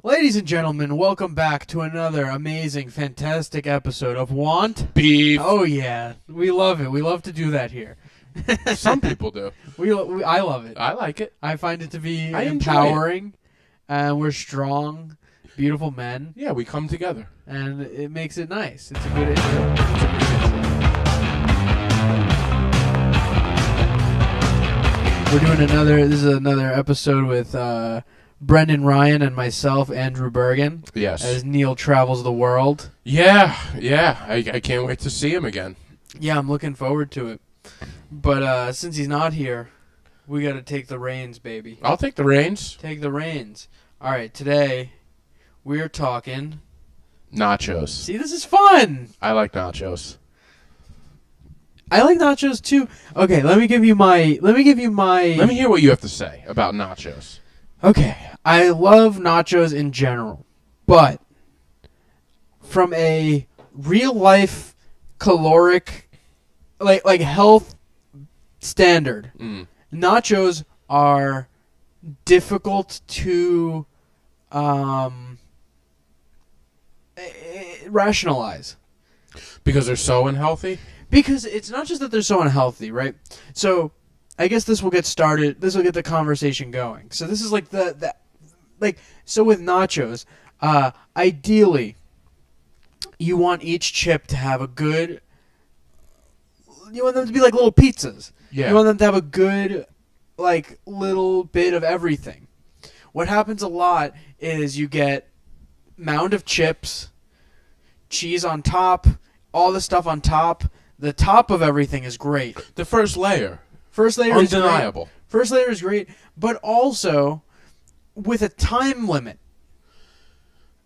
Ladies and gentlemen, welcome back to another amazing, fantastic episode of Want Beef. Oh yeah, we love it. We love to do that here. Some people do. I love it. I like it. I find it to be I enjoy empowering, and we're strong, beautiful men, Yeah, we come together. and it makes it nice. It's a good intro. We're doing this is another episode with Brendan Ryan and myself, Andrew Bergen, Yes. as Neil travels the world. Yeah. I can't wait to see him again. Yeah, I'm looking forward to it. But since he's not here, we got to take the reins, baby. I'll take the reins. Take the reins. All right, today we're talking. Nachos. See, this is fun. I like nachos. I like nachos too. Okay, let me give you my. Let me hear what you have to say about nachos. Okay, I love nachos in general, but from a real life caloric, like health standard, nachos are difficult to rationalize. Because they're so unhealthy? Because it's not just that they're so unhealthy, right? So I guess this will get started. This will get the conversation going. So this is like so with nachos, ideally, you want each chip to have a good. You want them to be like little pizzas. Yeah. You want them to have a good, like, little bit of everything. What happens a lot is you get mound of chips, cheese on top, all the stuff on top. The top of everything is great. The first layer. First layer Undeniable. is great. First layer is great, but also with a time limit.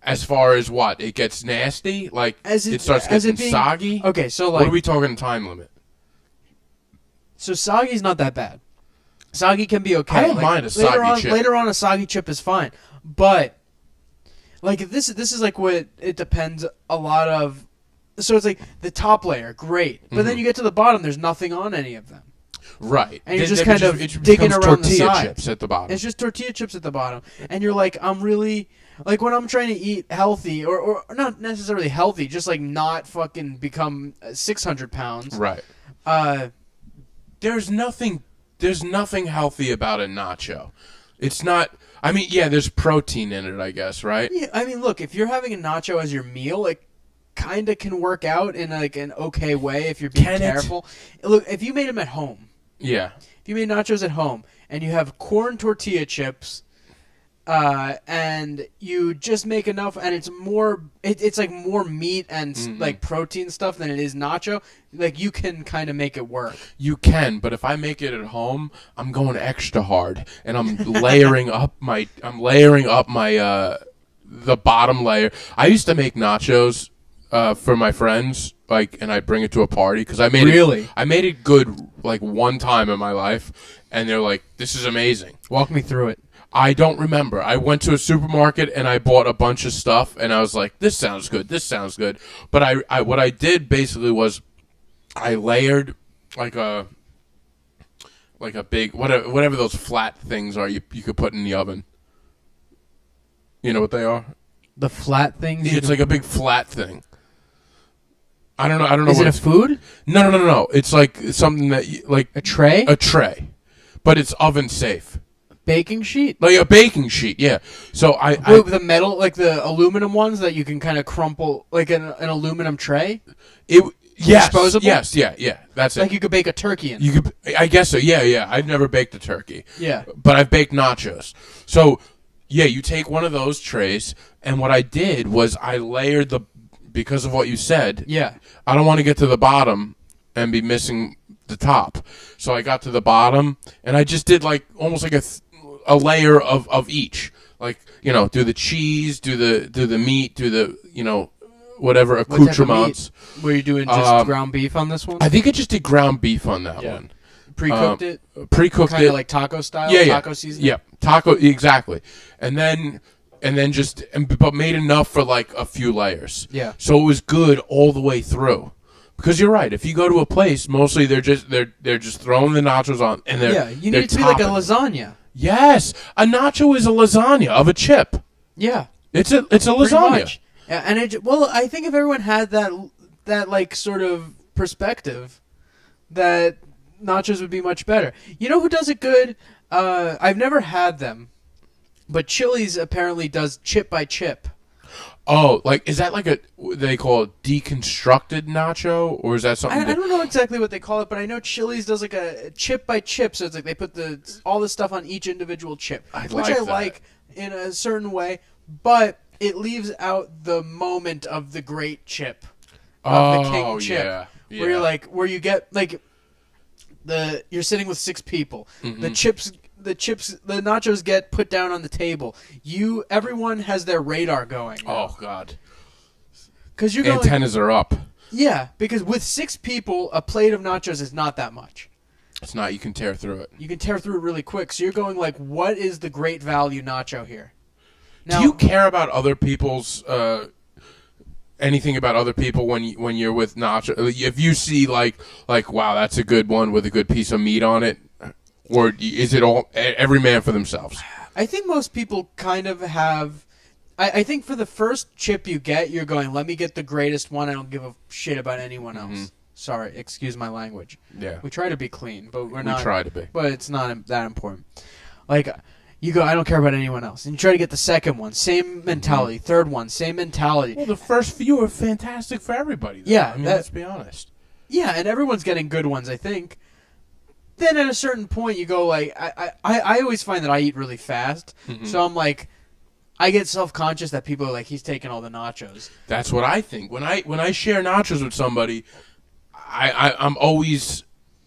As far as what? It gets nasty? Like, it starts getting soggy? Okay, so like... What are we talking time limit? So soggy's not that bad. Soggy can be okay. I don't mind a soggy chip. Later on, a soggy chip is fine. But, like, this is like what it depends a lot of... So it's like the top layer, great. But then you get to the bottom, there's nothing on any of them. Right. And you're just kind of digging around the sides. Tortilla chips at the bottom. It's just tortilla chips at the bottom. And you're like, I'm really... Like, when I'm trying to eat healthy, or not necessarily healthy, just, like, not fucking become 600 pounds. Right. There's nothing healthy about a nacho. It's not... I mean, yeah, there's protein in it, I guess, right? Yeah, I mean, look, if you're having a nacho as your meal, it kind of can work out in, like, an okay way if you're being careful. Look, if you made them at home... Yeah. If you made nachos at home and you have corn tortilla chips, and you just make enough, and it's more, it's like more meat and like protein stuff than it is nacho. Like, you can kind of make it work. You can, but if I make it at home, I'm going extra hard, and I'm layering up my the bottom layer. I used to make nachos for my friends, like, and I'd bring it to a party because I made it good like one time in my life, and they're like, "This is amazing." Walk me through it. I don't remember. I went to a supermarket and I bought a bunch of stuff, and I was like, "This sounds good. This sounds good." But I what I did basically was I layered like a big whatever those flat things are you could put in the oven. You know what they are? The flat things? It's like a big flat thing. I don't know. Is it a food? No. It's like something that like a tray. A tray, but it's oven safe. Baking sheet? Like a baking sheet, yeah. So the metal, like the aluminum ones that you can kind of crumple, like an aluminum tray. Disposable? Yes, yeah. That's it. Like you could bake a turkey in. You could, I guess so. Yeah. I've never baked a turkey. Yeah, but I've baked nachos. So yeah, you take one of those trays, and what I did was I layered because of what you said. Yeah, I don't want to get to the bottom and be missing the top. So I got to the bottom, and I just did like almost like a layer of each. Like, you know, do the cheese, do the meat, do the, whatever accoutrements. Were you doing just ground beef on this one? I think I just did ground beef on that one. Pre-cooked it? Pre-cooked kind of like taco style? Yeah. Taco seasoning? Yeah, taco, exactly. And then but made enough for like a few layers. Yeah. So it was good all the way through. Because you're right. If you go to a place, mostly they're just throwing the nachos on, and you need it to be like a lasagna. Yes, a nacho is a lasagna of a chip. Yeah. It's a Pretty lasagna. much. Yeah, and I think if everyone had that like sort of perspective, that nachos would be much better. You know who does it good? I've never had them, but Chili's apparently does chip by chip. Oh, like is that like they call it deconstructed nacho, or is that something? I don't know exactly what they call it, but I know Chili's does like a chip by chip, so it's like they put all the stuff on each individual chip, which I like in a certain way, but it leaves out the moment of the great chip, of the king chip, yeah. where you get like you're sitting with 6 people, Mm-hmm. the nachos get put down on the table. Everyone has their radar going. Oh God. Because you're going, antennas are up. yeah, because with 6 people, a plate of nachos is not that much. It's not. You can tear through it. You can tear through it really quick. So you're going like, what is the great value nacho here? Now, Do you care about other people's anything about other people when you're with nacho? If you see like wow, that's a good one with a good piece of meat on it, or is it all every man for themselves? I think most people kind of have. I think for the first chip you get, you're going, let me get the greatest one. I don't give a shit about anyone else. Mm-hmm. Sorry, excuse my language. Yeah. We try to be clean, but we're not. We try to be. But it's not that important. Like, you go, I don't care about anyone else. And you try to get the second one, same mentality. Mm-hmm. Third one, same mentality. Well, the first few are fantastic for everybody, though. Yeah. I mean, let's be honest. Yeah, and everyone's getting good ones, I think. Then at a certain point, you go, like, I always find that I eat really fast. Mm-hmm. So I'm like, I get self-conscious that people are like, he's taking all the nachos. That's what I think. When I share nachos with somebody, I'm always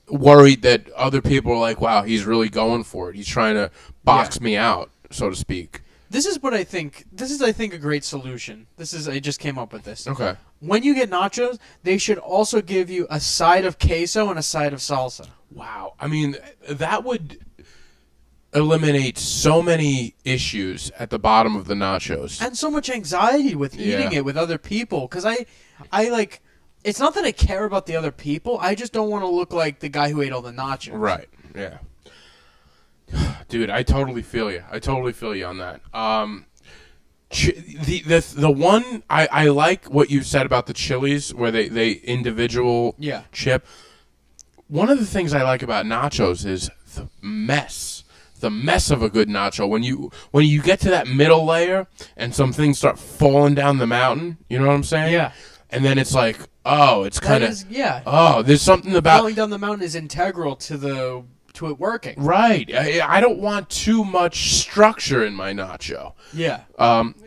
worried that other people are like, wow, he's really going for it. He's trying to box me out, so to speak. This is what I think. This is, I think, a great solution. I just came up with this. Okay. When you get nachos, they should also give you a side of queso and a side of salsa. Wow. I mean, that would eliminate so many issues at the bottom of the nachos. And so much anxiety with eating it with other people. Because I like, it's not that I care about the other people. I just don't want to look like the guy who ate all the nachos. Right. Yeah. Dude, I totally feel you. On that. The one I like what you said about the Chili's where they individual chip. One of the things I like about nachos is the mess of a good nacho. When you get to that middle layer and some things start falling down the mountain, you know what I'm saying? Yeah. And then it's like, oh, it's kind of oh, there's something about falling down the mountain is integral to it working. Right. I don't want too much structure in my nacho. Yeah.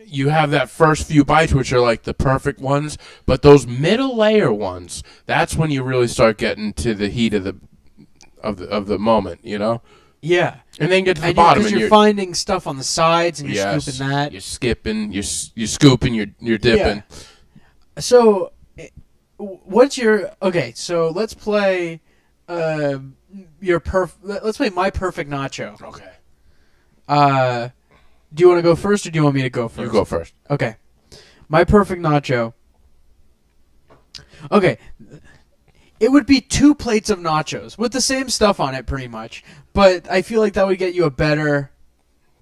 You have that first few bites, which are like the perfect ones, but those middle layer ones, that's when you really start getting to the heat of the moment, you know? Yeah. And then get to the bottom, and you're finding stuff on the sides, and you're scooping that. You're skipping, you're scooping, you're dipping. Yeah. So, what's your okay? So let's play. Let's play my perfect nacho. Okay. Do you want to go first, or do you want me to go first? You go first. Okay. My perfect nacho. Okay. It would be 2 plates of nachos with the same stuff on it, pretty much. But I feel like that would get you a better.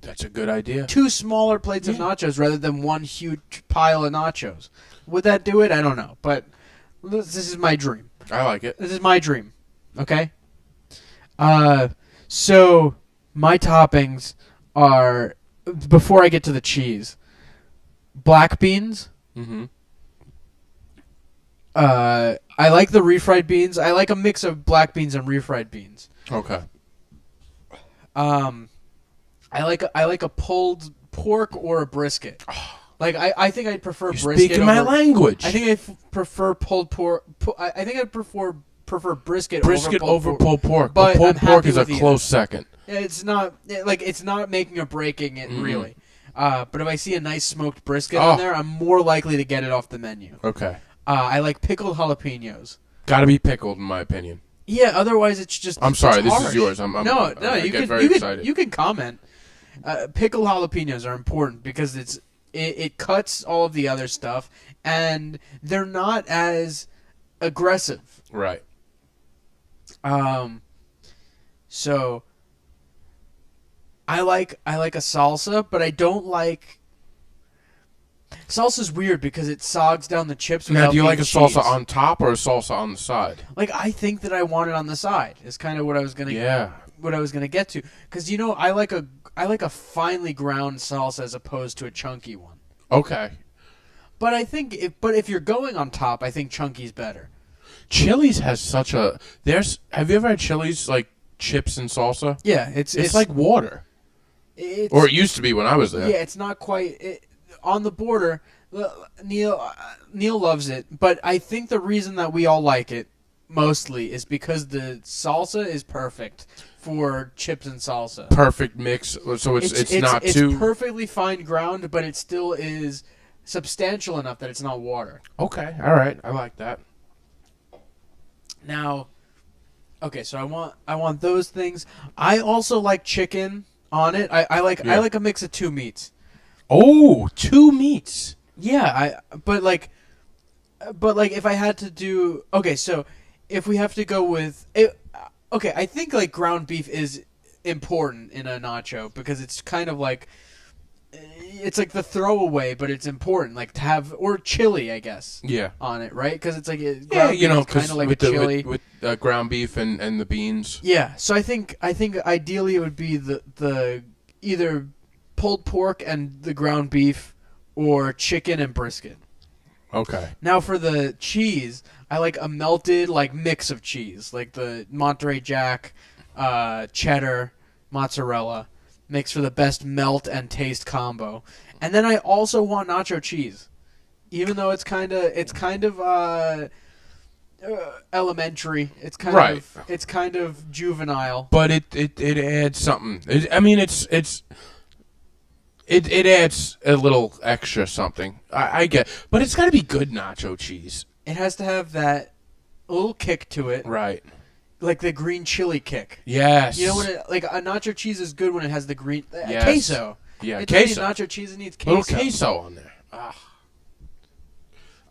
That's a good idea. 2 smaller plates of nachos rather than one huge pile of nachos. Would that do it? I don't know. But this is my dream. I like it. This is my dream. Okay? So my toppings are, before I get to the cheese, black beans. Mm-hmm. I like the refried beans. I like a mix of black beans and refried beans. Okay. I like a pulled pork or a brisket. Like I think I'd prefer brisket. Speaking my language. I think I prefer pulled pork. I think I prefer brisket over pulled pork. But pulled pork is a close second. It's not it's not making or breaking it really. But if I see a nice smoked brisket on there, I'm more likely to get it off the menu. Okay. I like pickled jalapenos. Got to be pickled, in my opinion. Yeah, otherwise it's just. I'm sorry, this harsh. is yours. No, you can comment. Pickled jalapenos are important because it cuts all of the other stuff, and they're not as aggressive. Right. So I like a salsa, but I don't like Salsa's weird because it sogs down the chips. Now, do you like a cheese. salsa on top or a salsa on the side? Like, I think that I want it on the side. Is kind of what I was gonna. Yeah. What I was gonna get to, because I like a finely ground salsa as opposed to a chunky one. Okay. But I think if you're going on top, I think chunky's better. Chili's has such a Have you ever had Chili's like chips and salsa? Yeah, it's like water. Or it used to be when I was there. Yeah, it's not quite on the border. Neil loves it, but I think the reason that we all like it mostly is because the salsa is perfect for chips and salsa. Perfect mix, so it's not too... It's perfectly fine ground, but it still is substantial enough that it's not water. Okay, all right, I like that. Now, okay, so I want those things. I also like chicken on it. I like a mix of two meats. Oh, two meats. Yeah, but if I had to do, okay, so if we have to go with it, okay, I think like ground beef is important in a nacho because it's kind of like it's like the throwaway, but it's important, like to have, or chili, I guess. Yeah. On it, right? Because it's like because kind of like a chili with ground beef and the beans. Yeah, so I think ideally it would be the either pulled pork and the ground beef, or chicken and brisket. Okay. Now for the cheese, I like a melted like mix of cheese, like the Monterey Jack, cheddar, mozzarella, makes for the best melt and taste combo. And then I also want nacho cheese, even though it's kind of elementary. It's kind of juvenile. But it adds something. It adds a little extra something. I get, but it's got to be good nacho cheese. It has to have that little kick to it, Right? Like the green chili kick. Yes. You know when like a nacho cheese is good when it has the green yes. queso. Yeah, it queso. Nacho cheese, it needs queso. Little queso on there.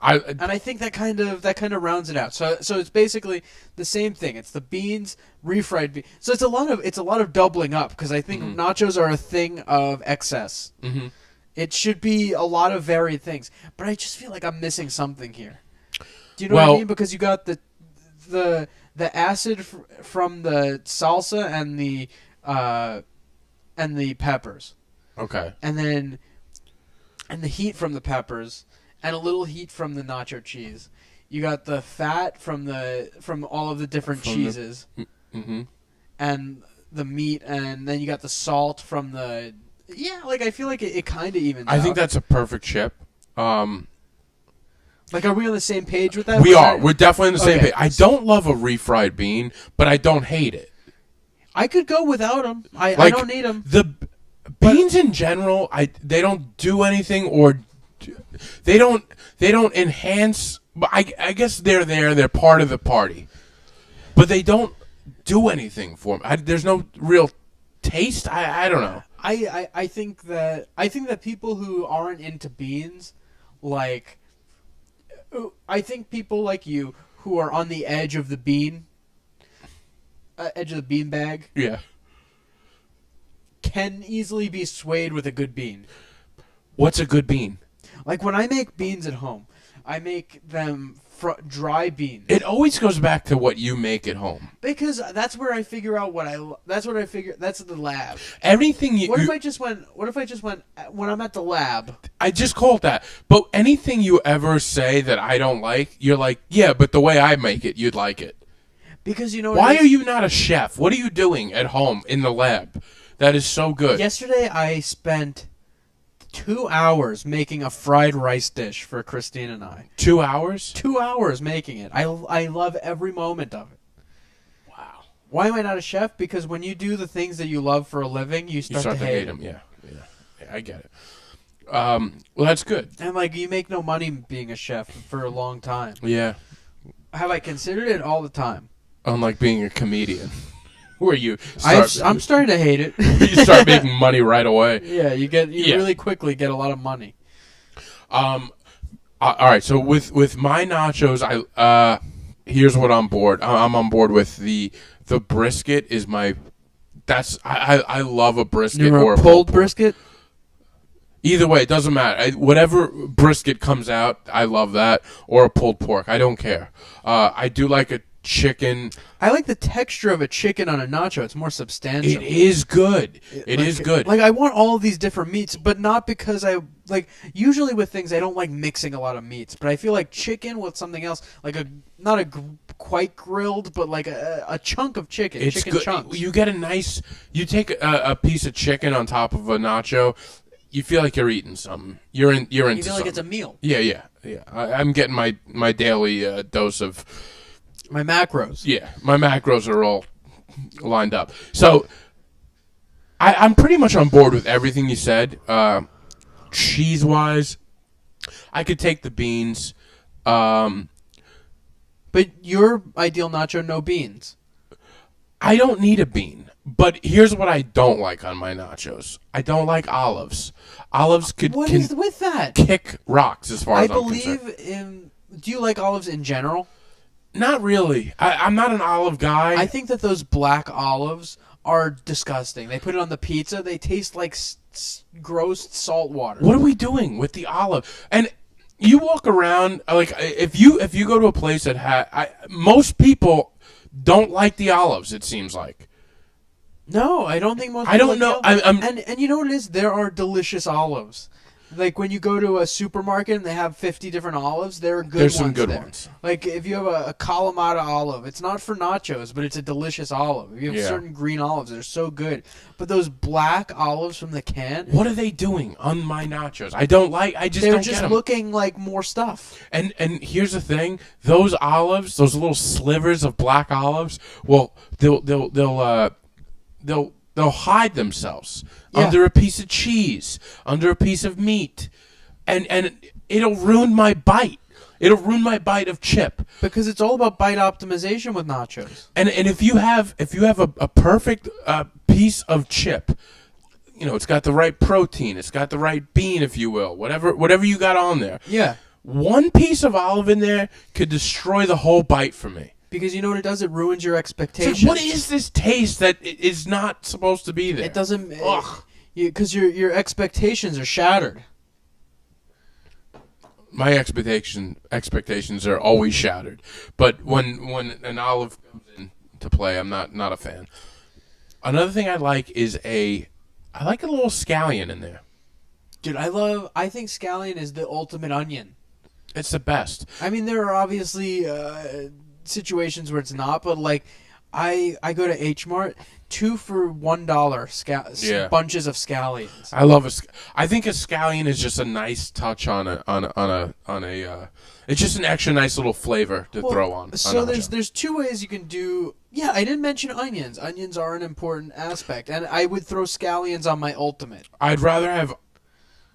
And I think that kind of rounds it out. So it's basically the same thing. It's the beans, refried beans. So it's a lot of doubling up because I think nachos are a thing of excess. Mm-hmm. It should be a lot of varied things, but I just feel like I'm missing something here. Do you know what I mean? Because you got the acid from the salsa and the peppers. Okay. And the heat from the peppers. And a little heat from the nacho cheese. You got the fat from all of the different cheeses, and the meat, and then you got the salt from the. Yeah, like I feel like it kind of evens. I think that's a perfect chip. Like, are we on the same page with that? We are. We're definitely on the same page. I don't love a refried bean, but I don't hate it. I could go without them. I don't need them. The beans in general, they don't do anything or. They don't enhance, but I guess they're there. They're part of the party, but they don't do anything for me. There's no real taste. I don't know. I think that people who aren't into beans, like, I think people like you who are on the edge of the bean bag, yeah, can easily be swayed with a good bean. What's a good bean? Like when I make beans at home, I make them dry beans. It always goes back to what you make at home. Because that's where I figure out that's the lab. Everything you... What if I just went, when I'm at the lab? I just call it that. But anything you ever say that I don't like, you're like, yeah, but the way I make it, you'd like it. Because you know what Why are you not a chef? What are you doing at home in the lab? That is so good. Yesterday I spent 2 hours making a fried rice dish for Christine and I. 2 hours? 2 hours making it. I love every moment of it. Wow. Why am I not a chef? Because when you do the things that you love for a living, you start to hate them. Yeah, I get it. Well, that's good. And like you make no money being a chef for a long time. Yeah. Have I considered it all the time? Unlike being a comedian. Where you I'm starting to hate it. You start making money right away. Yeah, you really quickly get a lot of money. All right, so with my nachos, here's what I'm bored. I'm on board with the brisket is my. I love a brisket or a pulled brisket. Either way, it doesn't matter. Whatever brisket comes out, I love that. Or a pulled pork. I don't care. I do like a chicken. I like the texture of a chicken on a nacho. It's more substantial. It is good. It is good. Like, I want all of these different meats, but not because like, usually with things, I don't like mixing a lot of meats, but I feel like chicken with something else, like not quite grilled, but like a chunk of chicken. It's chicken good. chunks. You get you take a piece of chicken on top of a nacho, you feel like you're eating something. You're into You feel something. like it's a meal. Yeah. I'm getting my daily dose of. My macros. Yeah, my macros are all lined up. So I'm pretty much on board with everything you said. Cheese-wise, I could take the beans. But your ideal nacho, no beans. I don't need a bean. But here's what I don't like on my nachos. I don't like olives. Olives can is with that? kick rocks as far as I'm concerned. Do you like olives in general? Not really. I'm not an olive guy. I think that those black olives are disgusting. They put it on the pizza. They taste like gross salt water. What are we doing with the olive? And you walk around, like, if you go to a place that most people don't like the olives, it seems like. No, I don't think most. I don't know. And you know what it is? There are delicious olives. Like, when you go to a supermarket and they have 50 different olives, there are good There's ones. some good there. ones. Like, if you have a Kalamata olive, it's not for nachos, but it's a delicious olive. If you have certain green olives, they're so good. But those black olives from the can, what are they doing on my nachos? I don't like. I just they're don't just get 'em. looking like more stuff. And here's the thing: those olives, those little slivers of black olives, well, they'll hide themselves under a piece of cheese, under a piece of meat, and it'll ruin my bite. It'll ruin my bite of chip. Because it's all about bite optimization with nachos. And if you have a perfect piece of chip, it's got the right protein, it's got the right bean, if you will, whatever you got on there. Yeah. One piece of olive in there could destroy the whole bite for me. Because you know what it does? It ruins your expectations. It's like, what is this taste that is not supposed to be there? It doesn't. Ugh. Because your expectations are shattered. My expectations are always shattered. But when an olive comes into play, I'm not a fan. Another thing I like is I like a little scallion in there. Dude, I think scallion is the ultimate onion. It's the best. I mean, there are obviously situations where it's not, but like I go to H Mart, 2 for $1 bunches of scallions. I think a scallion is just a nice touch on a. It's just an extra nice little flavor to throw on. So there's 2 ways you can do. Yeah, I didn't mention onions. Onions are an important aspect, and I would throw scallions on my ultimate. I'd rather have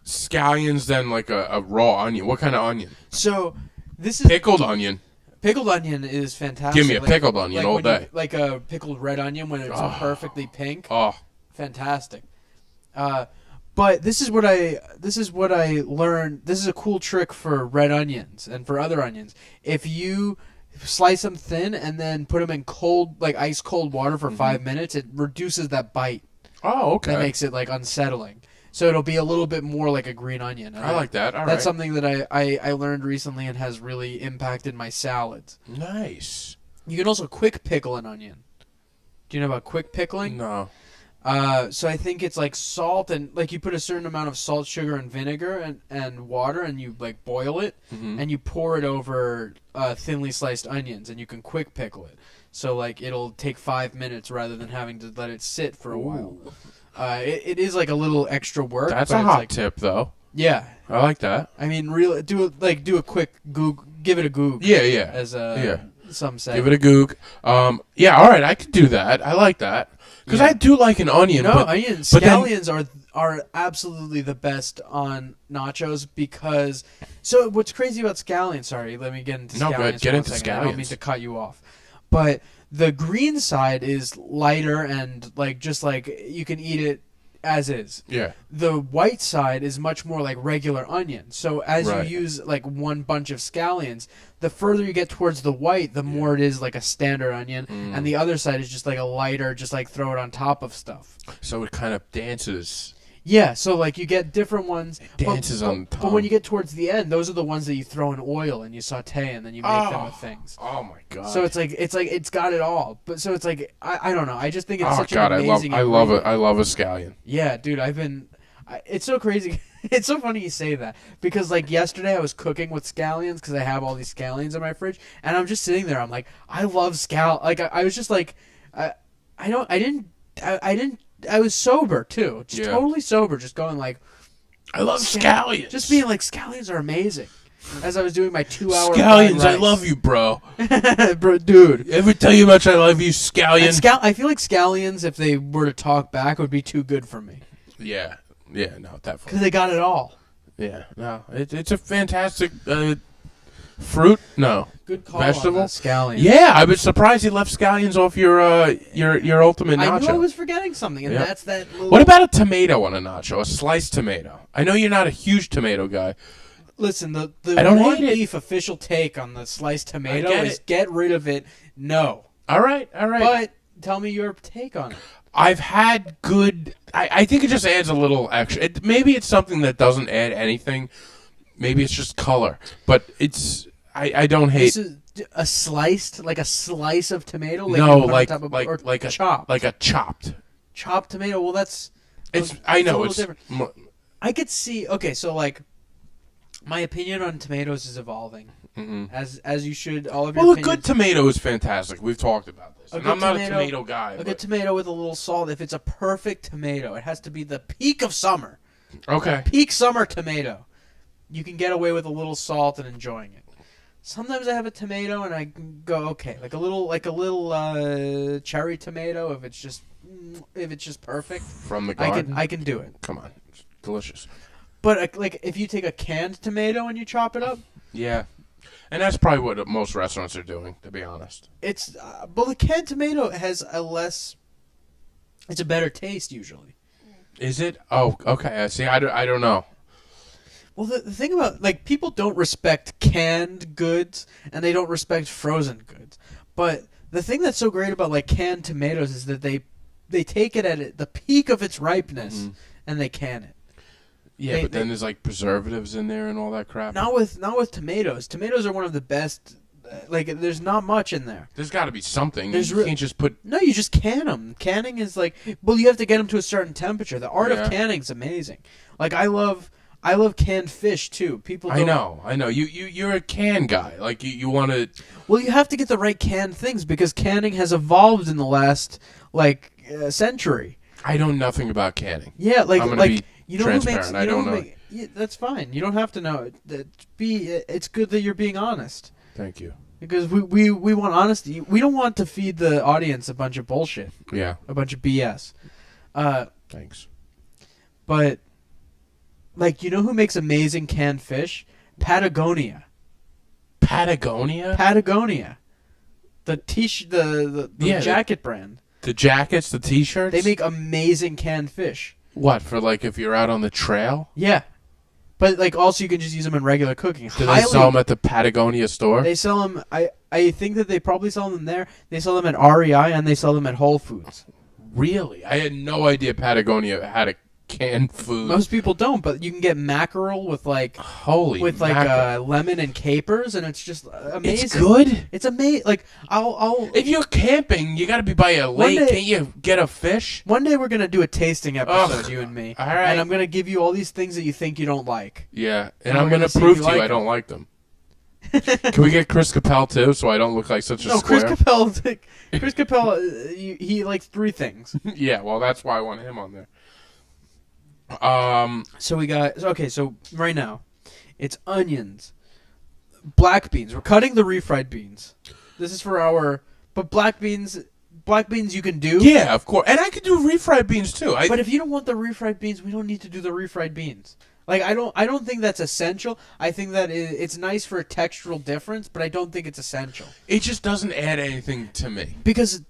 scallions than like a raw onion. What kind of onion? So this is pickled onion. Pickled onion is fantastic. Give me a pickled onion all day. Like a pickled red onion when it's perfectly pink. Oh, fantastic. But this is what I learned. This is a cool trick for red onions and for other onions. If you slice them thin and then put them in ice cold water for 5 minutes, it reduces that bite. Oh, okay. That makes it like unsettling. So it'll be a little bit more like a green onion. I like that. All That's something that I learned recently and has really impacted my salads. Nice. You can also quick pickle an onion. Do you know about quick pickling? No. So I think it's like salt and like you put a certain amount of salt, sugar, and vinegar and water, and you like boil it, and you pour it over thinly sliced onions, and you can quick pickle it. So like it'll take 5 minutes rather than having to let it sit for a while. It is like a little extra work. That's a hot tip, though. Yeah, I like that. I mean, really, do a quick goog. Give it a goog. Yeah. As some say. Give it a goog. Yeah, all right, I could do that. I like that because I do like an onion. No, onions. Scallions are absolutely the best on nachos because. So what's crazy about scallions? Sorry, let me get into scallions. No, good. Get into scallions. I don't mean to cut you off, but the green side is lighter and just like you can eat it as is. Yeah. The white side is much more like regular onion. So as you use like one bunch of scallions, the further you get towards the white, the more it is like a standard onion, and the other side is just like a lighter, just like throw it on top of stuff. So it kind of dances. Yeah, so like you get different ones. Dances on the tongue. But when you get towards the end, those are the ones that you throw in oil and you saute and then you make them with things. Oh my god! So it's got it all. But so it's like I don't know. I just think it's such god, an amazing. I love it. I love a scallion. Yeah, dude. It's so crazy. It's so funny you say that because like yesterday I was cooking with scallions because I have all these scallions in my fridge and I'm just sitting there. I'm like, I love Like I was just like, I was sober too, just totally sober, just going like, I love scallions. Just being like, scallions are amazing. As I was doing my 2-hour scallions, I love you, bro. Bro, dude. Ever tell you how much I love you, scallion? I feel like scallions, if they were to talk back, would be too good for me. Yeah, no, definitely. Because they got it all. Yeah, no, it's a fantastic fruit. No, good call vegetable. On that, scallion. Yeah, I was surprised you left scallions off your ultimate nacho. I knew I was forgetting something, and that's that. Little... What about a tomato on a nacho? A sliced tomato. I know you're not a huge tomato guy. Listen, the I don't one hate beef official take on the sliced tomato is get rid of it. No. All right. But tell me your take on it. I've had good. I think it just adds a little extra. Maybe it's something that doesn't add anything. Maybe it's just color. But it's. I don't hate. This is a slice of tomato. Like like a chopped. Like a chopped tomato. Well, that's. I know it's different. I could see. Okay, so like, my opinion on tomatoes is evolving. Mm-hmm. As you should. All of your. Well, a good tomato is fantastic. We've talked about this. And I'm not a tomato guy. A good tomato with a little salt. If it's a perfect tomato, it has to be the peak of summer. Okay. Peak summer tomato. You can get away with a little salt and enjoying it. Sometimes I have a tomato and I go okay, like a little cherry tomato if it's just perfect from the garden. I can do it. Come on, it's delicious. But like if you take a canned tomato and you chop it up, yeah, and that's probably what most restaurants are doing, to be honest. It's but the canned tomato has it's a better taste usually. Is it? Oh, okay. I see. I don't know. Well, the thing about, like, people don't respect canned goods, and they don't respect frozen goods. But the thing that's so great about, like, canned tomatoes is that they take it at the peak of its ripeness, and they can it. Yeah, but then there's, like, preservatives in there and all that crap. Not with tomatoes. Tomatoes are one of the best. Like, there's not much in there. There's got to be something. You can't just put... No, you just can them. Canning is, like... Well, you have to get them to a certain temperature. The art of canning is amazing. Like, I love canned fish too. People don't... I know. You're a can guy. Like you want to. Well, you have to get the right canned things because canning has evolved in the last century. I know nothing about canning. Yeah, like I'm gonna be you know transparent. who makes, I don't know. Yeah, that's fine. You don't have to know. It's good that you're being honest. Thank you. Because we want honesty. We don't want to feed the audience a bunch of bullshit. Yeah. A bunch of BS. Thanks. But. Like, you know who makes amazing canned fish? Patagonia. Patagonia? The jacket brand. The jackets, the T-shirts? They make amazing canned fish. What, for like if you're out on the trail? Yeah. But like also you can just use them in regular cooking. Do they sell them at the Patagonia store? They sell them, I think that they probably sell them there. They sell them at REI and they sell them at Whole Foods. Really? I had no idea Patagonia had a canned food. Most people don't, but you can get mackerel with like lemon and capers, and it's just amazing. It's good. It's amazing. Like I'll. If you're camping, you got to be by a lake. Can't you get a fish? One day we're gonna do a tasting episode, you and me. All right. And I'm gonna give you all these things that you think you don't like. Yeah, and I'm gonna prove to you I don't like them. Can we get Chris Capel too, so I don't look like such a square? Chris Capel, he likes 3 things. Yeah, well, that's why I want him on there. So we got so right now it's onions, black beans. We're cutting the refried beans. This is for black beans you can do. Yeah, of course. And I could do refried beans too. But if you don't want the refried beans, we don't need to do the refried beans. Like I don't think that's essential. I think that it's nice for a textural difference, but I don't think it's essential. It just doesn't add anything to me. Because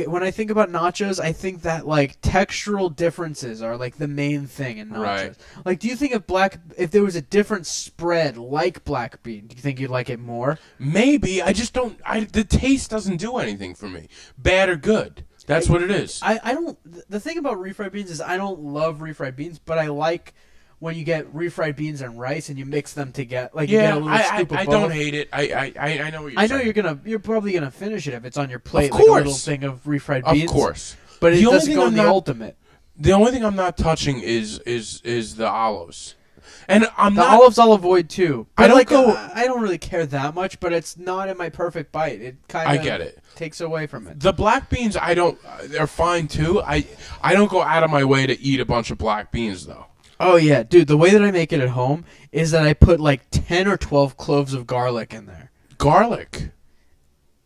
when I think about nachos, I think that like textural differences are like the main thing in nachos. Right. Like, do you think if there was a different spread like black bean, do you think you'd like it more? Maybe. I just don't. The taste doesn't do anything for me, bad or good. That's what it is. I don't. The thing about refried beans is I don't love refried beans, but I like when you get refried beans and rice and you mix them together. Like you get a little scoop of I both. don't hate it. I know what you're saying. I know you're probably gonna finish it if it's on your plate. Of like course. a little thing of refried beans. Of course. But it The only doesn't thing go I'm in the not- ultimate. The only thing I'm not touching is the olives, and I'm The not. olives I'll avoid too. I But don't I don't really care that much, but it's not in my perfect bite. It kind I of get it. takes away from it. The black beans, I don't. They're fine too. I don't go out of my way to eat a bunch of black beans though. Oh yeah, dude. The way that I make it at home is that I put like 10 or 12 cloves of garlic in there. Garlic.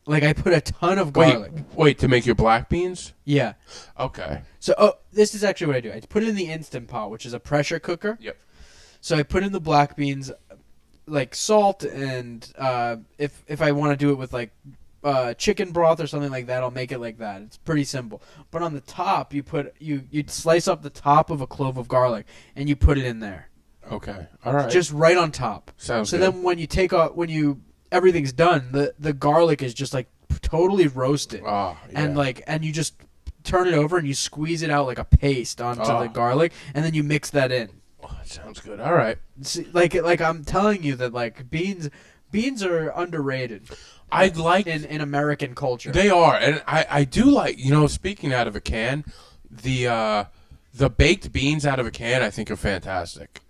Like I put a ton of garlic. Wait, to make your black beans? Yeah. Okay. So this is actually what I do. I put it in the Instant Pot, which is a pressure cooker. Yep. So I put in the black beans, like salt, and if I want to do it with like chicken broth or something like that, I'll make it like that. It's pretty simple. But on the top, you slice up the top of a clove of garlic and you put it in there. Okay. All right. Just right on top. Sounds so good. then when you take off, everything's done, the garlic is just like totally roasted. Oh, yeah. And you just turn it over and you squeeze it out like a paste onto the garlic, and then you mix that in. Oh, that sounds good. All right. See, like I'm telling you that like beans are underrated. I'd like in American culture. They are, and I do like, speaking out of a can, the baked beans out of a can I think are fantastic,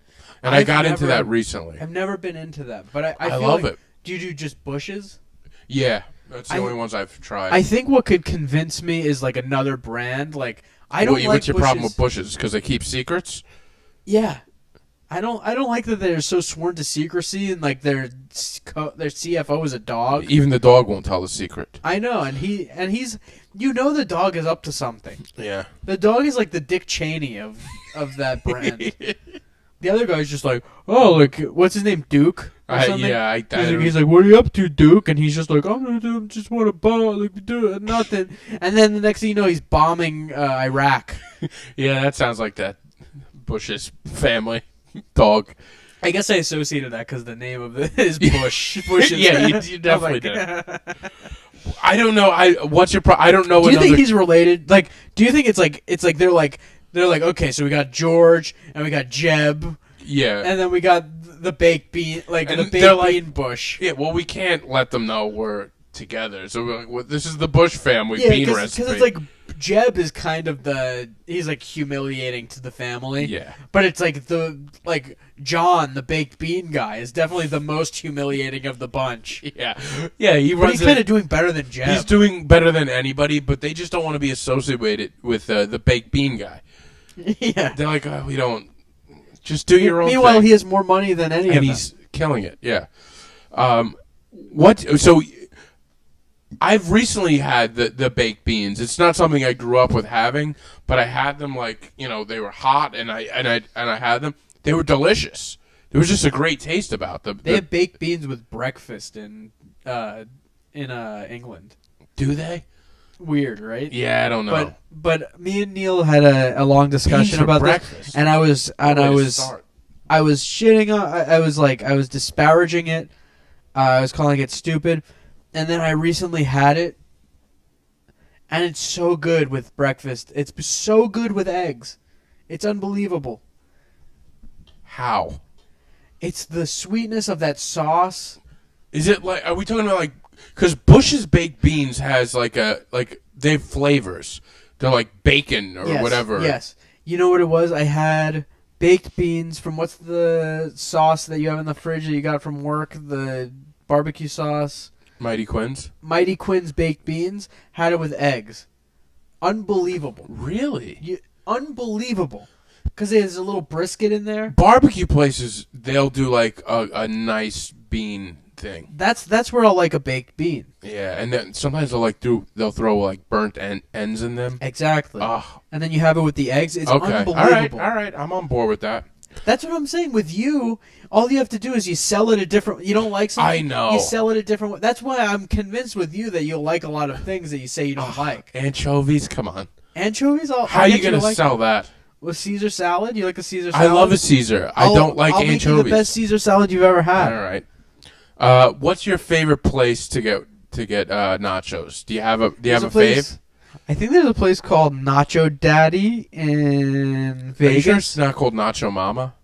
and I got into that recently. I've never been into that, but I feel love like, it. Do you do just Bushes? Yeah, that's the only ones I've tried. I think what could convince me is like another brand. Like I don't like What's your Bushes. problem with Bushes? Because they keep secrets? Yeah. I don't like that they're so sworn to secrecy and like their CFO is a dog. Even the dog won't tell the secret. I know, and he's the dog is up to something. Yeah. The dog is like the Dick Cheney of that brand. The other guy's just like, oh, like what's his name, Duke? Or something? He's like, what are you up to, Duke? And he's just like, I'm gonna do, just want to bomb, like do nothing. And then the next thing you know, he's bombing Iraq. Yeah, that sounds like that Bush's family dog. I guess I associated that because the name of it is Bush. Bush is Yeah, you definitely did. I don't know. What's your I don't know. Do you think he's related? Like, do you think it's like they're like okay, so we got George and we got Jeb. Yeah. And then we got the baked bean, like and the baked bean Bush. Yeah. Well, we can't let them know we're together. So we're like, well, this is the Bush family bean recipe. Because it's like Jeb is kind of he's like humiliating to the family. Yeah. But it's like John, the baked bean guy, is definitely the most humiliating of the bunch. Yeah. Yeah. He's kind of doing better than Jeb. He's doing better than anybody, but they just don't want to be associated with the baked bean guy. Yeah. They're like, we don't. Just do your own Meanwhile, thing. he has more money than any of them. And he's killing it, yeah. So I've recently had the baked beans. It's not something I grew up with having, but I had them they were hot and I had them. They were delicious. There was just a great taste about them. They have baked beans with breakfast in England. Do they? Weird, right? Yeah, I don't know. But me and Neil had a long discussion about breakfast. this, and I was shitting on. I was disparaging it. I was calling it stupid, and then I recently had it, and it's so good with breakfast. It's so good with eggs. It's unbelievable. How? It's the sweetness of that sauce. Is it like? Are we talking about like? Because Bush's baked beans has they have flavors. They're like bacon or whatever. Yes. You know what it was? I had baked beans from what's the sauce that you have in the fridge that you got from work? The barbecue sauce. Mighty Quinn's. Mighty Quinn's baked beans. Had it with eggs. Unbelievable. Really? Unbelievable. Because there's a little brisket in there. Barbecue places, they'll do like a nice bean thing. That's where I'll like a baked bean. Yeah, and then sometimes they'll throw like burnt ends in them. Exactly. Oh. And then you have it with the eggs. It's okay. unbelievable. All right, I'm on board with that. That's what I'm saying. With you, all you have to do is you sell it a different. You don't like something. I know. You sell it a different way. That's why I'm convinced with you that you'll like a lot of things that you say you don't like. Anchovies, come on. Anchovies. How are you gonna sell that? With Caesar salad, you like a Caesar salad? I love a Caesar. I don't like I'll anchovies. Make you the best Caesar salad you've ever had. All right. What's your favorite place to get nachos? Do you have a fave? I think there's a place called Nacho Daddy in Are you sure Vegas. it's not called Nacho Mama?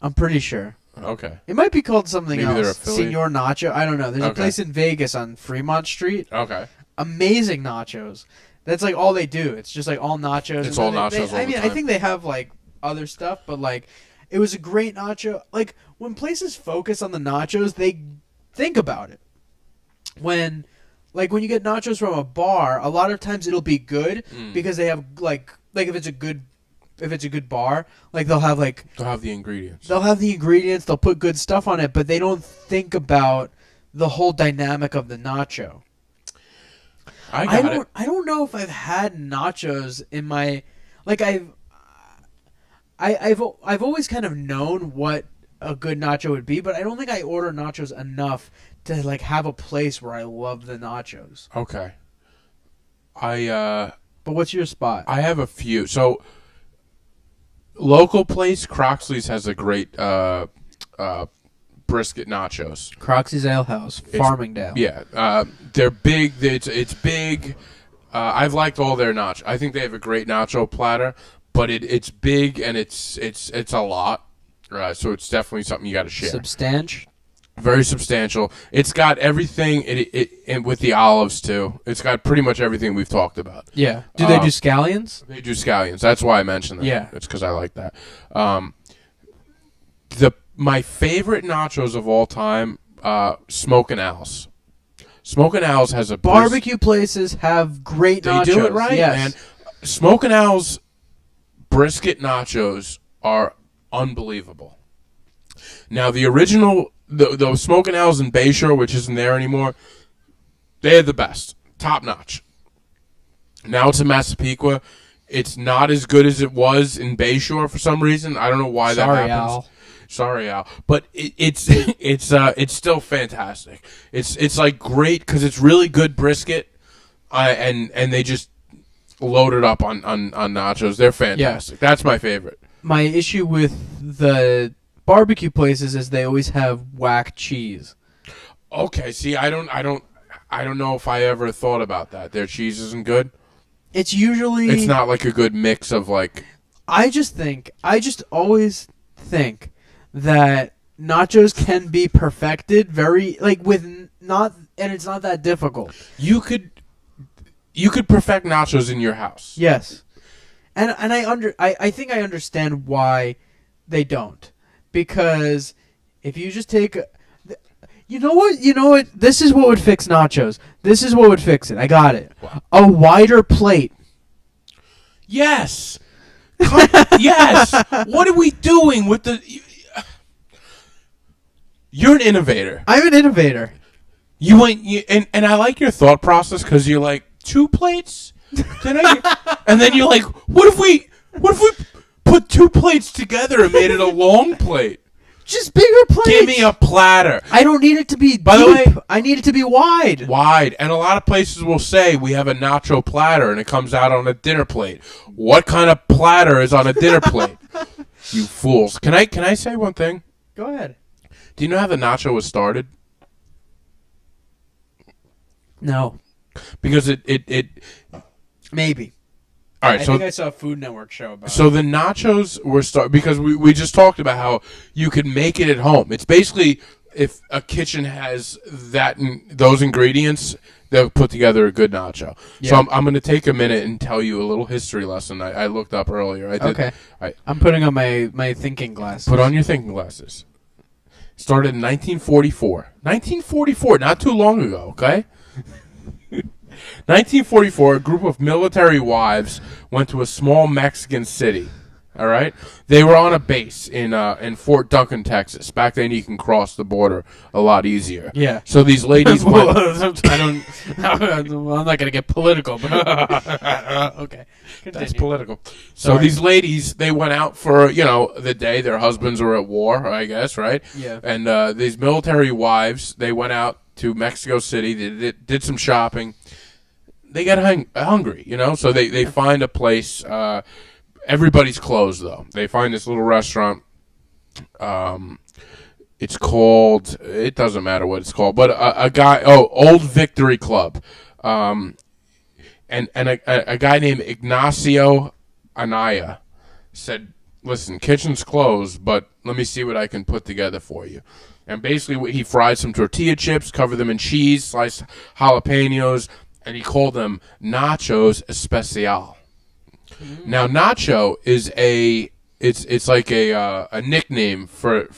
I'm pretty sure. Okay. It might be called something Maybe they're else. affiliate. Senor Nacho. I don't know. There's a Okay. place in Vegas on Fremont Street. Okay. Amazing nachos. That's like all they do. It's just like all nachos. It's And all then nachos all I the mean, I time. think they have like other stuff, but like it was a great nacho. Like when places focus on the nachos, they think about it. When you get nachos from a bar, a lot of times it'll be good because they have like if it's a good bar, like they'll have the ingredients. They'll put good stuff on it, but they don't think about the whole dynamic of the nacho. I don't know if I've had nachos in my I've always kind of known what a good nacho would be, but I don't think I order nachos enough to like have a place where I love the nachos. Okay. But what's your spot? I have a few. So, local place Croxley's has a great brisket nachos. Croxy's Ale House, Farmingdale. Yeah, they're big. It's big. I've liked all their nachos. I think they have a great nacho platter, but it's big and it's a lot. So it's definitely something you got to share. Substantial. Very substantial. It's got everything. And with the olives too. It's got pretty much everything we've talked about. Yeah. Do they do scallions? They do scallions. That's why I mentioned that. Yeah. It's because I like that. My favorite nachos of all time, Smokin' Owl's. Smokin' Owl's has a Barbecue places have great nachos. They do it right, yes. man. Smokin' Owl's brisket nachos are unbelievable. Now, the original, the Smokin' Owl's in Bayshore, which isn't there anymore, they're the best. Top notch. Now it's in Massapequa. It's not as good as it was in Bayshore for some reason. I don't know why that happens. Al. Sorry, Al, but it's still fantastic. It's like great because it's really good brisket, and they just load it up on nachos. They're fantastic. Yeah. That's my favorite. My issue with the barbecue places is they always have whack cheese. Okay, see, I don't know if I ever thought about that. Their cheese isn't good. It's not like a good mix of like. I just always think that nachos can be perfected and it's not that difficult. You could perfect nachos in your house. Yes. And I think I understand why they don't. Because if you just take you know what? This is what would fix nachos. This is what would fix it. I got it. What? A wider plate. Yes. Yes. What are we doing with the? You're an innovator. I'm an innovator. And I like your thought process because you're like 2 plates. And then you're like, what if we put 2 plates together and made it a long plate? Just bigger plates. Give me a platter. I don't need it to be By deep. the way, I need it to be wide. Wide. And a lot of places will say we have a nacho platter and it comes out on a dinner plate. What kind of platter is on a dinner plate? You fools. Can I say one thing? Go ahead. Do you know how the nacho was started? No. Because it Maybe. all right, I think I saw a Food Network show about So the nachos were because we just talked about how you could make it at home. It's basically if a kitchen has those ingredients, they'll put together a good nacho. Yeah. So I'm going to take a minute and tell you a little history lesson I looked up earlier. Okay. I'm putting on my thinking glasses. Put on your thinking glasses. Started in 1944. 1944, not too long ago, okay? 1944, a group of military wives went to a small Mexican city. All right, they were on a base in Fort Duncan, Texas. Back then, you can cross the border a lot easier. Yeah. So these ladies went. I'm not gonna get political, but okay. Continue. That's political. So these ladies, they went out for the day. Their husbands were at war, I guess, right? Yeah. And these military wives, they went out to Mexico City. They did some shopping. They got hungry, so they find a place. Everybody's closed, though. They find this little restaurant. It's called, it doesn't matter what it's called, but a guy, Old Victory Club. And and a guy named Ignacio Anaya said, "Listen, kitchen's closed, but let me see what I can put together for you." And basically, he fried some tortilla chips, covered them in cheese, sliced jalapenos, and he called them Nachos Especial. Now, Nacho is it's like a nickname for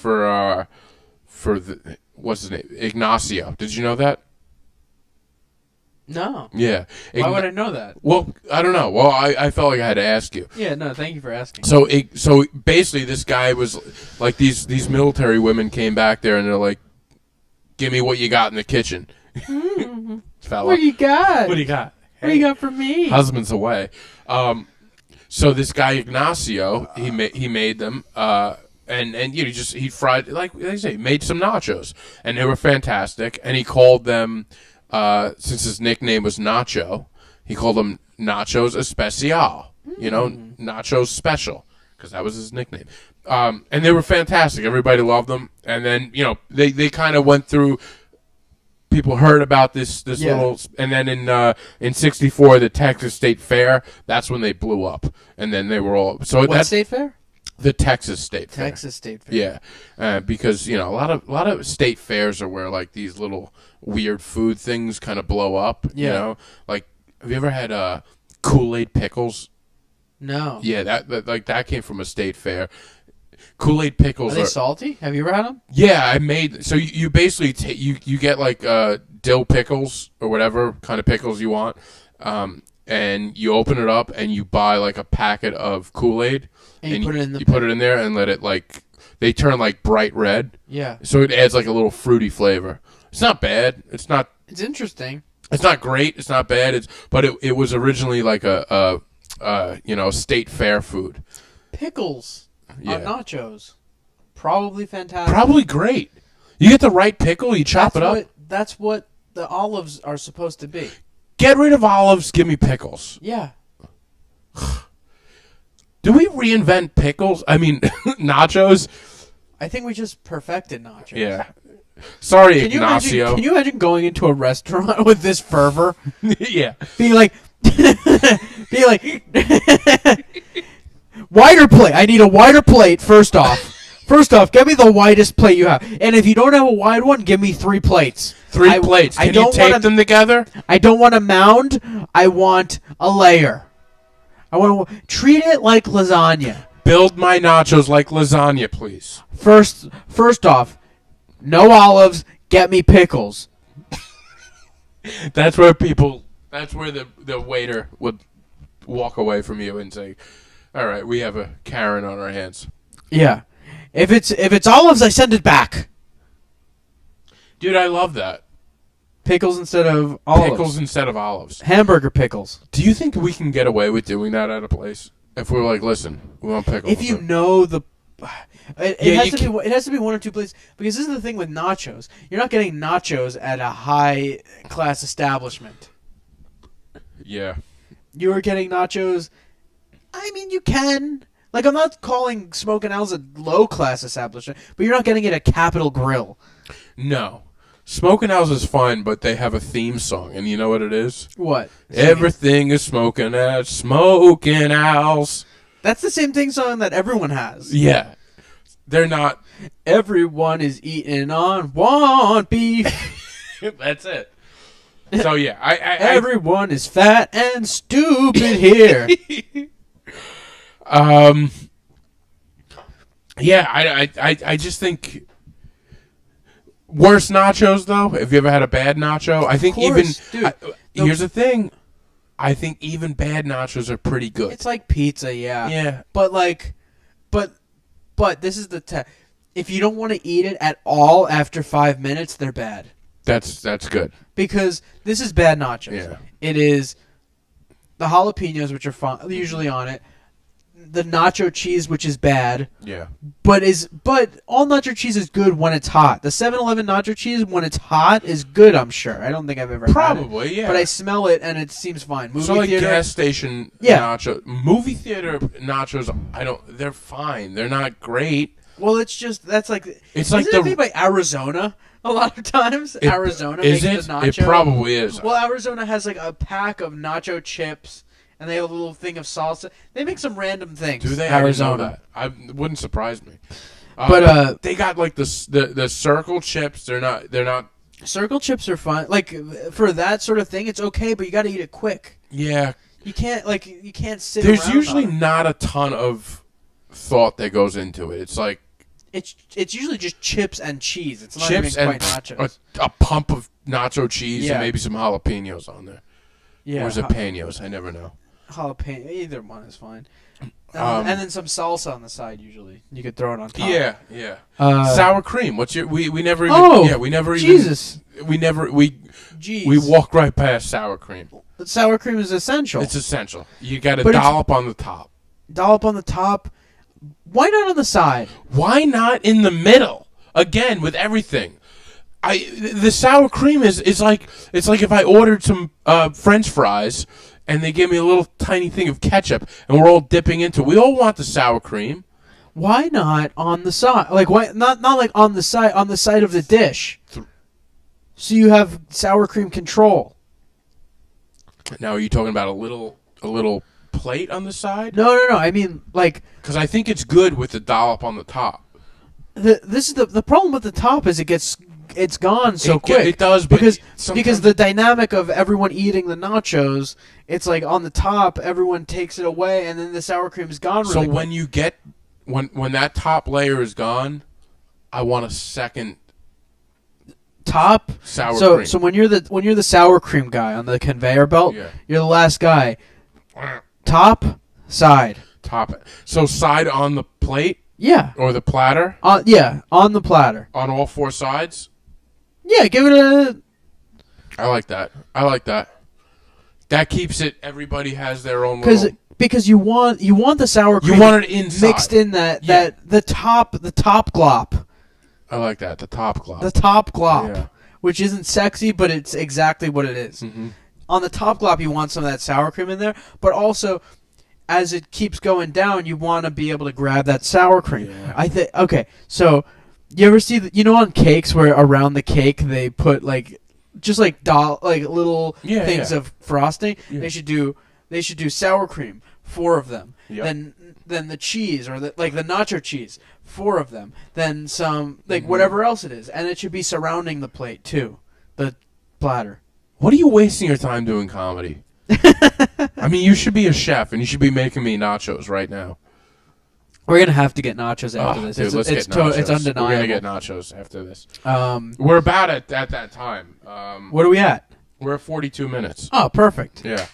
the, what's his name, Ignacio. Did you know that? No. Yeah. Why would I know that? Well, I don't know. Well, I felt like I had to ask you. Yeah, no, thank you for asking. So basically, this guy was like, these military women came back there and they're like, "Give me what you got in the kitchen." Fella. What do you got? What do you got? What do you got for me? Husband's away. So this guy Ignacio, he made them, and he fried, like they say, made some nachos, and they were fantastic. And he called them, since his nickname was Nacho, he called them Nachos Especial. Nachos Special, because that was his nickname. And they were fantastic. Everybody loved them. And then they kind of went through. People heard about this little, and then in '64, the Texas State Fair. That's when they blew up, and then they were all. So what state fair? The Texas State Fair. Texas State Fair. Yeah, because a lot of state fairs are where like these little weird food things kind of blow up. Yeah. Like have you ever had Kool-Aid Pickles? No. Yeah, that came from a state fair. Kool-Aid Pickles are they salty? Have you ever had them? Yeah, I made. So you basically you get like dill pickles or whatever kind of pickles you want, and you open it up and you buy like a packet of Kool-Aid and you put it in there and let it they turn like bright red. Yeah. So it adds like a little fruity flavor. It's not bad. It's not. It's interesting. It's not great. It's not bad. But it was originally like a state fair food. Pickles. On nachos. Probably fantastic. Probably great. You get the right pickle, you chop it up. That's what the olives are supposed to be. Get rid of olives, give me pickles. Yeah. Do we reinvent pickles? I mean, nachos? I think we just perfected nachos. Yeah. Sorry, Ignacio. Can you imagine going into a restaurant with this fervor? Yeah. Being like... Wider plate. I need a wider plate, first off. First off, get me the widest plate you have. And if you don't have a wide one, give me 3 plates. Three plates. Can you tape them together? I don't want a mound. I want a layer. I want to treat it like lasagna. Build my nachos like lasagna, please. First off, no olives. Get me pickles. That's where the waiter would walk away from you and say, "All right, we have a Karen on our hands." Yeah. If it's olives, I send it back. Dude, I love that. Pickles instead of olives. Pickles instead of olives. Hamburger pickles. Do you think we can get away with doing that at a place? If we're like, "Listen, we want pickles." If you know the... It has to be 1 or 2 places, because this is the thing with nachos. You're not getting nachos at a high-class establishment. Yeah. You're getting nachos... I mean, you can. Like, I'm not calling Smokin' Owl's a low-class establishment, but you're not getting it at Capitol Grill. No. Smokin' Owl's is fine, but they have a theme song, and you know what it is? What? Everything is smoking at Smokin' Owl's. That's the same thing song that everyone has. Yeah. They're not... Everyone is eating on want beef. That's it. So, yeah. Everyone is fat and stupid here. Yeah, I just think worse nachos though. Have you ever had a bad nacho? I think here's the thing. I think even bad nachos are pretty good. It's like pizza, yeah. Yeah. But this is the if you don't want to eat it at all after 5 minutes, they're bad. That's good. Because this is bad nachos. Yeah. It is the jalapenos, which are usually on it. The nacho cheese, which is bad. Yeah. But all nacho cheese is good when it's hot. The 7-Eleven nacho cheese, when it's hot, is good, I'm sure. I don't think I've ever had it. Yeah. But I smell it, and it seems fine. Movie theater, gas station nacho. Movie theater nachos, they're fine. They're not great. Well, it's just that's like It's like isn't it made by Arizona a lot of times. Arizona is makes it? the nacho. It probably is. Well, Arizona has like a pack of nacho chips, and they have a little thing of salsa. They make some random things. Do they? Arizona? I didn't know that. It wouldn't surprise me. But they got like the circle chips. They're not. Circle chips are fun. Like for that sort of thing, it's okay, but you got to eat it quick. Yeah. You can't sit. There's around usually on it. not a ton of thought that goes into it. It's like it's usually just chips and cheese. It's not chips even and quite nachos. a pump of nacho cheese Yeah. and maybe some jalapenos on there. Yeah, Or is it panos? I never know. jalapeno. Either one is fine. And then some salsa on the side. Usually, you could throw it on top. Yeah. Uh, Sour cream. What's your? We never even. Oh, yeah, we never even. Jesus. We Jeez. walk right past sour cream. But sour cream is essential. It's essential. You got to But it's- dollop on the top. Dollop on the top. Why not on the side? Why not in the middle? Again, with everything. The sour cream is like it's like if I ordered some French fries and they give me a little tiny thing of ketchup and we're all dipping into it. We all want the sour cream. Why not on the side? Like why not like on the side of the dish? So you have sour cream control. Now, are you talking about a little plate on the side? No. I mean, like Because I think it's good with the dollop on the top. this is the problem with the top is it's gone so quick. It does, but because sometimes- the dynamic of everyone eating the nachos, it's like on the top, everyone takes it away, and then the sour cream is gone. So Really when quick. you get when that top layer is gone, I want a second top sour so cream. so when you're the sour cream guy on the conveyor belt, Yeah. you're the last guy. Top, side. Top it. So side on the plate Yeah. or the platter Yeah, on the platter. on all four sides. Yeah, give it a. I like that. That keeps it. Everybody has their own little. Because you want the sour cream. You want it inside. mixed in the top glop. I like that. The top glop. The top glop, Yeah. which isn't sexy, but it's exactly what it is. Mm-hmm. On the top glop, you want some of that sour cream in there, but also, as it keeps going down, you want to be able to grab that sour cream. Yeah. I think. Okay, so you ever see on cakes where around the cake they put just like little things of frosting? Yeah. They should do sour cream, 4 of them. Yep. Then the cheese or the nacho cheese, 4 of them. Then some whatever else it is, and it should be surrounding the plate too, the platter. What are you wasting your time doing comedy? I mean, you should be a chef and you should be making me nachos right now. We're gonna have to get nachos after this. Dude, let's get It's nachos. undeniable. We're gonna get nachos after this. We're about at that time. what are we at? We're at 42 minutes. Oh, perfect. Yeah.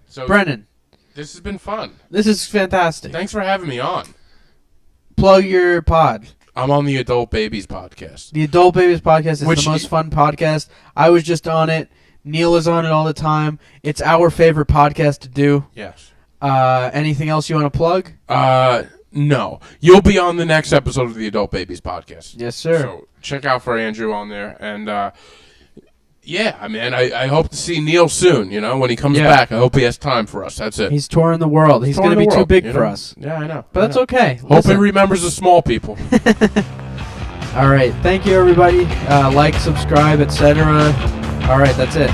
So Brennan, this has been fun. this is fantastic. Thanks for having me on. Plug your pod. I'm on the Adult Babies podcast. The Adult Babies podcast is Which the most fun podcast. I was just on it. Neil is on it all the time. It's our favorite podcast to do. Yes. Anything else you want to plug? No. You'll be on the next episode of the Adult Babies podcast. Yes, sir. So check out for Andrew on there. And, yeah, I mean, I hope to see Neil soon, when he comes back. I hope he has time for us. That's it. He's touring the world. He's going to be too big for us. Yeah, I know. But that's okay. Hope he remembers the small people. All right. Thank you, everybody. Like, subscribe, etc. All right. That's it.